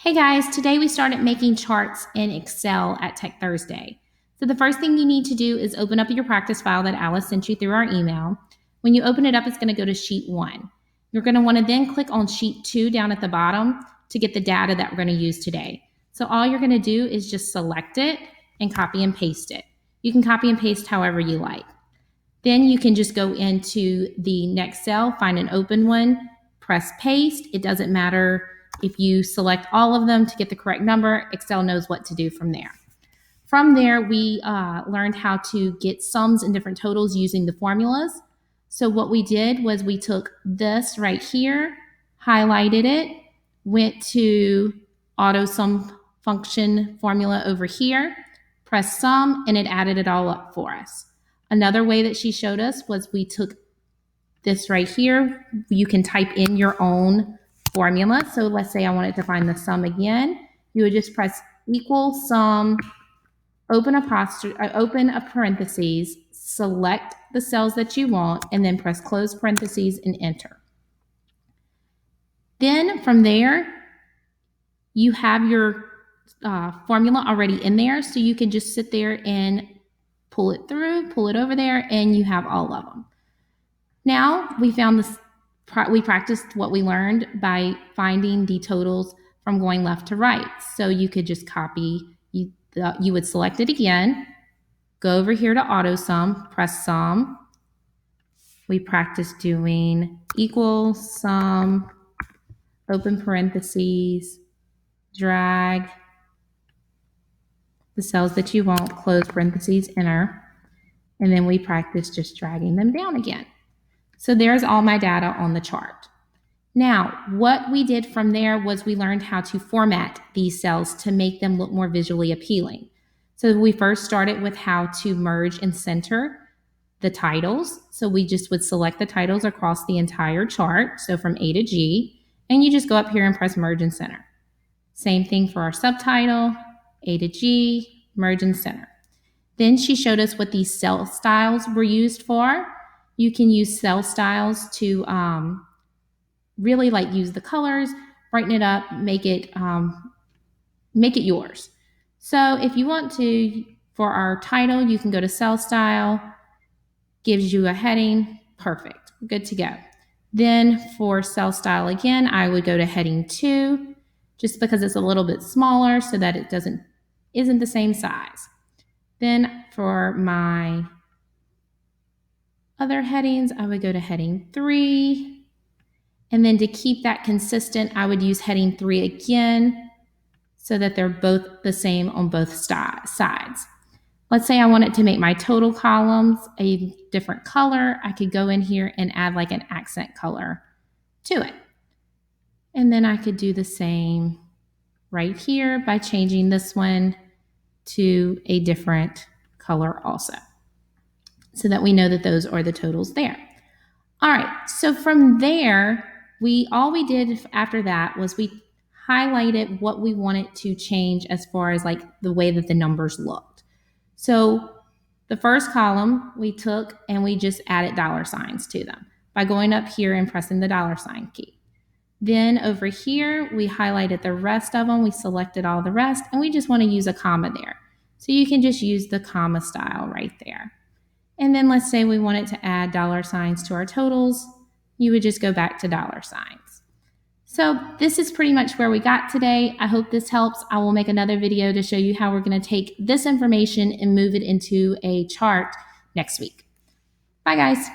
Hey guys, today we started making charts in Excel at Tech Thursday. So the first thing you need to do is open up your practice file that Alice sent you through our email. When you open it up, it's going to go to sheet 1. You're going to want to then click on sheet 2 down at the bottom to get the data that we're going to use today. So all you're going to do is just select it and copy and paste it. You can copy and paste however you like. Then you can just go into the next cell, find an open one, press paste. It doesn't matter if you select all of them to get the correct number. Excel knows what to do from there. From there, we learned how to get sums and different totals using the formulas. So what we did was we took this right here, highlighted it, went to auto sum function formula over here, pressed sum, and it added it all up for us. Another way that she showed us was we took this right here. You can type in your own formula. So let's say I wanted to find the sum again. You would just press equal sum, open a parentheses, select the cells that you want, and then press close parentheses and enter. Then from there, you have your formula already in there. So you can just sit there and pull it through, pull it over there, and you have all of them. Now we found this, we practiced what we learned by finding the totals from going left to right. So you could just copy, you would select it again, go over here to auto sum, press sum. We practiced doing equal sum, open parentheses, drag the cells that you want, close parentheses, enter. And then we practiced just dragging them down again. So there's all my data on the chart. Now, what we did from there was we learned how to format these cells to make them look more visually appealing. So we first started with how to merge and center the titles. So we just would select the titles across the entire chart, so from A to G, and you just go up here and press merge and center. Same thing for our subtitle, A to G, merge and center. Then she showed us what these cell styles were used for. You can use cell styles to really use the colors, brighten it up, make it yours. So if you want to, for our title, you can go to cell style, gives you a heading, perfect, good to go. Then for cell style again, I would go to heading 2, just because it's a little bit smaller so that it isn't the same size. Then for my other headings, I would go to heading 3. And then to keep that consistent, I would use heading 3 again so that they're both the same on both sides. Let's say I wanted to make my total columns a different color. I could go in here and add an accent color to it. And then I could do the same right here by changing this one to a different color also, so that we know that those are the totals there. All right, so from there, all we did after that was we highlighted what we wanted to change as far as the way that the numbers looked. So the first column we took and we just added dollar signs to them by going up here and pressing the dollar sign key. Then over here, we highlighted the rest of them. We selected all the rest, and we just want to use a comma there. So you can just use the comma style right there. And then let's say we wanted to add dollar signs to our totals. You would just go back to dollar signs. So this is pretty much where we got today. I hope this helps. I will make another video to show you how we're going to take this information and move it into a chart next week. Bye, guys.